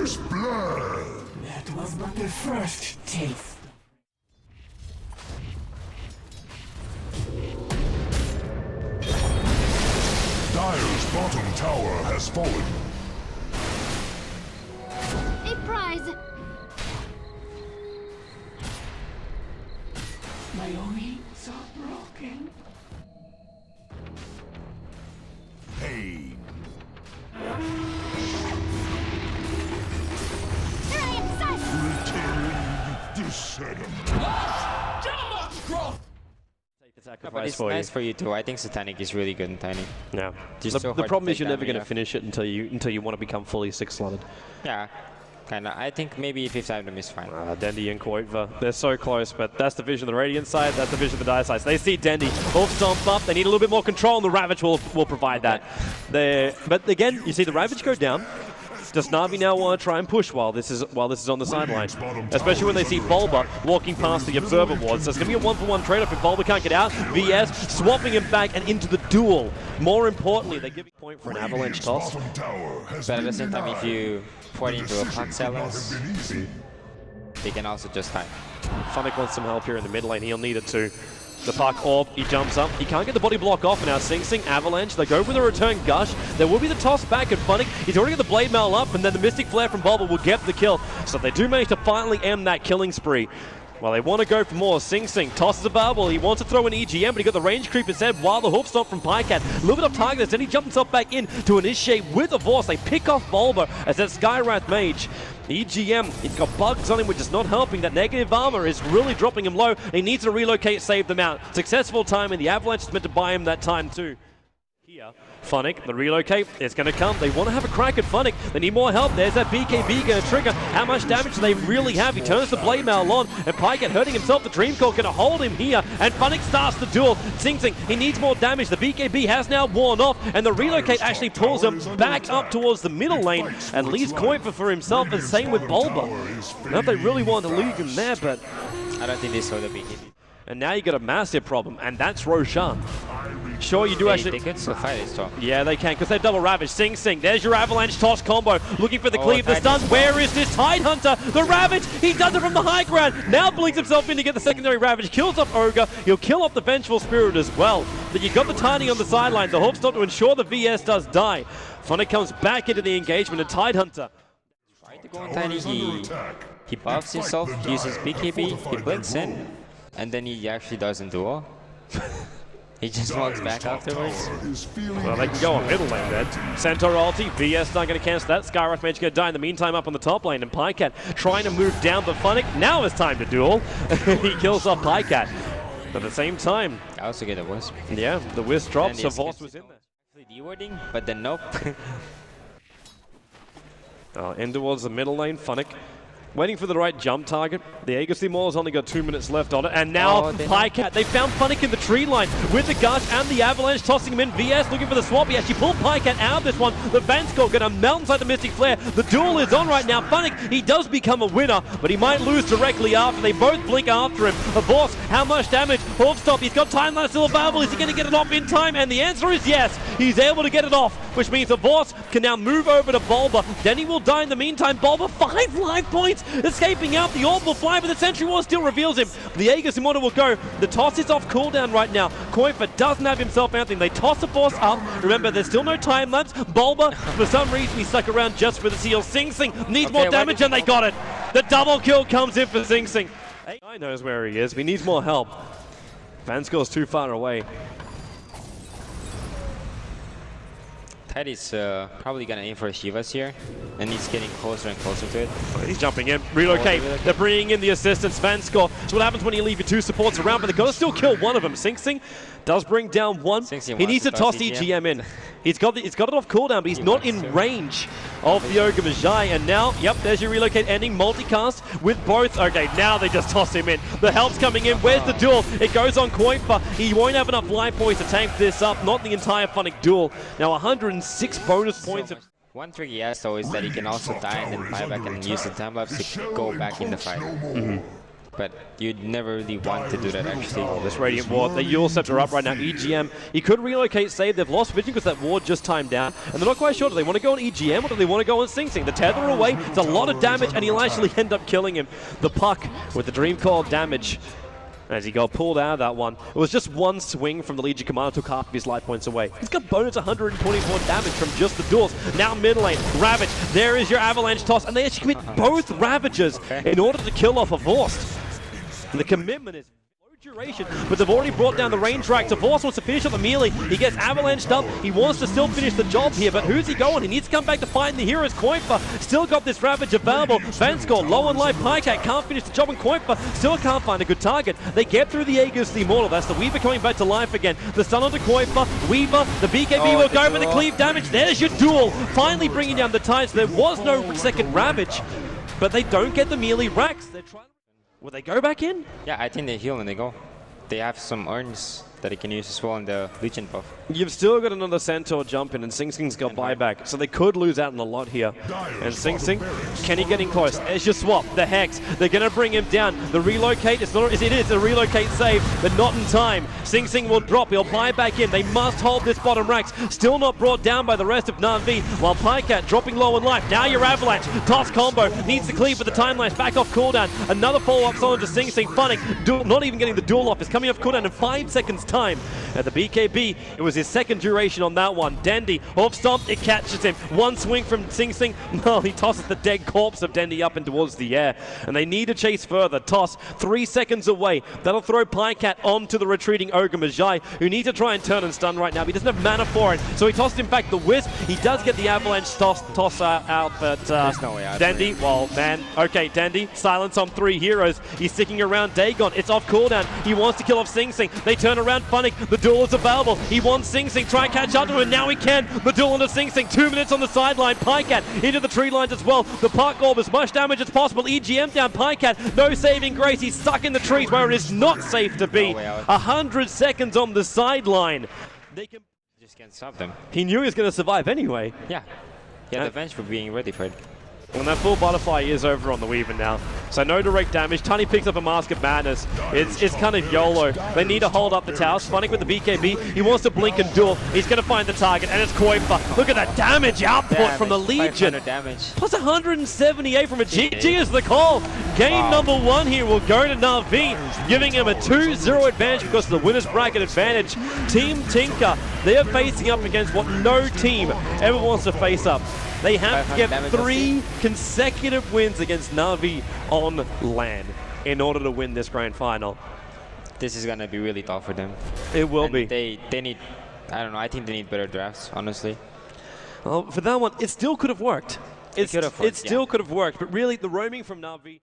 First blood! That was but the first taste. Dire's bottom tower has fallen. A prize! My wings are broken. Pain. Here I am, son! Return this sediment. But it's nice for you too. I think Satanic is really good in Tiny. Yeah. So the problem is you're never going to finish it until you want to become fully 6-slotted. Yeah, kinda. I think maybe 5th item is fine. Dendy and Koitva, they're so close, but that's the vision of the Radiant side, that's the vision of the Dire side. So they see Dendy, both stomp up, they need a little bit more control, and the Ravage will provide that. But again, you see the Ravage go down. Does Na'Vi now want to try and push while this is on the sideline? Especially when they see Bulba walking past the Observer Ward. So it's going to be a 1-for-1 trade-off if Bulba can't get out. VS swapping him back and into the duel. More importantly, they give a point for an Avalanche toss. But at the same time, if you point into a Puck Sellers, they can also just time. Funnick wants some help here in the mid lane. He'll need it too. The Puck Orb, he jumps up. He can't get the body block off. Now Sing Sing, Avalanche, they go with a return Gush. There will be the toss back at Funnick. He's already got the Blade Mail up, and then the Mystic Flare from Bulba will get the kill. So they do manage to finally end that killing spree. Well, they want to go for more. Sing Sing tosses a bubble. He wants to throw an EGM, but he got the range creep instead while the hook stop from Pycat. A little bit of target, then he jumps himself back in to initiate with a Vorce. They pick off Bulba as that Skywrath Mage. EGM, he's got bugs on him, which is not helping. That negative armor is really dropping him low. He needs to relocate, save them out. Successful time, and the Avalanche is meant to buy him that time too. Here, Funnick, the relocate is going to come. They want to have a crack at Funnick. They need more help. There's that BKB going to trigger. How much damage do they really have? He turns the Blade Mail on, and Pycat hurting himself. The Dream Core going to hold him here, and Funnick starts the duel. Sing Sing, he needs more damage. The BKB has now worn off, and the relocate actually pulls him back up towards the middle lane and leaves Koitva for himself, and same with Bulba. Not if they really want to leave him there, but I don't think they saw the BKB. And now you got a massive problem, and that's Roshan. Sure, you do actually. They can still fight this top. Yeah, they can, because they've double Ravage. Sing Sing, there's your Avalanche toss combo. Looking for the cleave, the stun. Where is this Tidehunter? The Ravage, he does it from the high ground. Now blinks himself in to get the secondary Ravage. Kills off Ogre. He'll kill off the Vengeful Spirit as well. But you got the Tiny on the sideline. The hook stop to ensure the VS does die. Funnick comes back into the engagement, and Tidehunter. Tried to go on Tiny, he buffs himself, uses BKB, he blinks in, and then he actually doesn't duel. He just walks back afterwards. Well, they can go on middle lane then. Centaur ulti, VS not going to cancel that. Skywrath Mage going to die in the meantime up on the top lane. And Pycat trying to move down, but Funnick, now it's time to duel. He kills off Pycat. But at the same time... I also get a Wisp. Yeah, the Wisp drops, so Vorce was in there. Actually dewarding, but then nope. In towards the middle lane, Funnick. Waiting for the right jump target. The Aegis Maul's only got 2 minutes left on it. And now Pycat, they found Funnick in the tree line with the Gush and the Avalanche tossing him in. VS looking for the swap. He actually pulled Pycat out of this one. The Vanscore going to melt inside the Mystic Flare. The duel is on right now. Funnick, he does become a winner, but he might lose directly after. They both blink after him. A Vorce, how much damage? Stop. He's got timeline still available. Is he going to get it off in time? And the answer is yes. He's able to get it off, which means the Vorce can now move over to Bulba. Then he will die in the meantime. Bulba, 5 life points. Escaping out, the orb will fly, but the Sentry Ward still reveals him. The Aegis Immortal will go. The toss is off cooldown right now. Koitva doesn't have himself anything. They toss the Force up. Remember, there's still no time lapse. Bulba, for some reason, he stuck around just for the seal. Sing Sing needs more damage, and they got it. The double kill comes in for Sing Sing. I knows where he is, but he needs more help. Vanscore's too far away. Teddy's probably gonna aim for Shivas here, and he's getting closer and closer to it. He's jumping in, relocate. They're bringing in the assistants, Vanscore. So what happens when you leave your 2 supports around, but they've got to still kill one of them. Sing Sing does bring down one. He needs to toss EGM in. He's got it off cooldown, but he's not in range of the Ogre Magi. And now, yep, there's your relocate ending. Multicast with both. Okay, now they just toss him in. The help's coming in. Where's the duel? It goes on Koitva. He won't have enough life points to tank this up. Not the entire Funnick duel. Now 106 bonus points. One trick he has though is that he can also die and then buy back and use the time lapse to go back in the fight. But you'd never really want to do that actually. This Radiant Ward, the Yule Scepter up right now. EGM, he could relocate save. They've lost vision because that ward just timed down. And they're not quite sure, do they want to go on EGM or do they want to go on Sing Sing? The tether away, it's a lot of damage and he'll actually end up killing him. The puck with the Dream Coil damage as he got pulled out of that one. It was just one swing from the Legion Commander, took half of his life points away. He's got bonus 124 damage from just the duels. Now mid lane, Ravage, there is your Avalanche toss, and they actually commit both Ravagers in order to kill off a Vorst. And the commitment is low duration, but they've already brought down the range rack. So Vorst wants to finish up the melee. He gets avalanched up. He wants to still finish the job here, but who's he going? He needs to come back to fight the heroes. Koifa still got this Ravage available. Vanscore, low on life. Pycat can't finish the job, and Koifa still can't find a good target. They get through the Aegis, the Immortal. That's the Weaver coming back to life again. The stun onto Koifa. Weaver, the BKB will go for the cleave damage. There's your duel. Finally bringing down the Tides. There was no second Ravage, but they don't get the melee racks. They're trying. Will they go back in? Yeah, I think they heal and they go. They have some urns that they can use as well in the Legion buff. You've still got another Centaur jump in, and Sing Sing's got buyback, so they could lose out on a lot here. And Sing Sing, can he get in close? There's your swap, the Hex. They're going to bring him down. The relocate, it is a relocate save, but not in time. Sing Sing will drop, he'll buy back in. They must hold this bottom racks. Still not brought down by the rest of Na'Vi, while Pycat dropping low in life. Now your Avalanche, toss combo, needs to cleave with the timelines, back off cooldown. Another follow-up solo to Sing Sing, Funning, not even getting the duel off, is coming off cooldown in 5 seconds time. At the BKB, it was his second duration on that one. Dandy, off stomp, it catches him. One swing from Sing Sing. No, he tosses the dead corpse of Dandy up and towards the air. And they need to chase further. Toss, 3 seconds away. That'll throw Pycat onto the retreating Ogre Magi, who needs to try and turn and stun right now. He doesn't have mana for it, so he tosses him back the Wisp. He does get the Avalanche toss out, but there's no way out. Dandy, well, man, okay, Dandy, silence on 3 heroes. He's sticking around Dagon. It's off cooldown. He wants to kill off Sing Sing. They turn around Funnick. The duel is available. He wants Sing Sing. Try and catch up to him. Now he can. The duel onto Sing Sing. 2 minutes on the sideline. Pycat into the tree lines as well. The Park Orb, as much damage as possible. EGM down. Pycat, no saving grace. He's stuck in the trees where it is not safe to be. 100 seconds on the sideline. They can just can't stop them. He knew he was going to survive anyway. Yeah. Yeah, the bench for being ready for it. Well, that full butterfly is over on the Weaver now. So no direct damage. Tiny picks up a Mask of Madness. It's kind of YOLO. They need to hold up the towers. Funnick with the BKB. He wants to blink and duel. He's going to find the target, and it's Koifa. Look at that damage output from the Legion. Damage. Plus 178 from a GG is the call. Game number 1 here will go to Na'Vi, giving him a 2-0 advantage because of the winner's bracket advantage. Team Tinker, they are facing up against what no team ever wants to face up. They have to get 3 consecutive wins against Na'Vi on LAN in order to win this grand final. This is going to be really tough for them. It will be. They need, I don't know, I think they need better drafts, honestly. Well, for that one, it still could have worked. It still could have worked, but really the roaming from Na'Vi...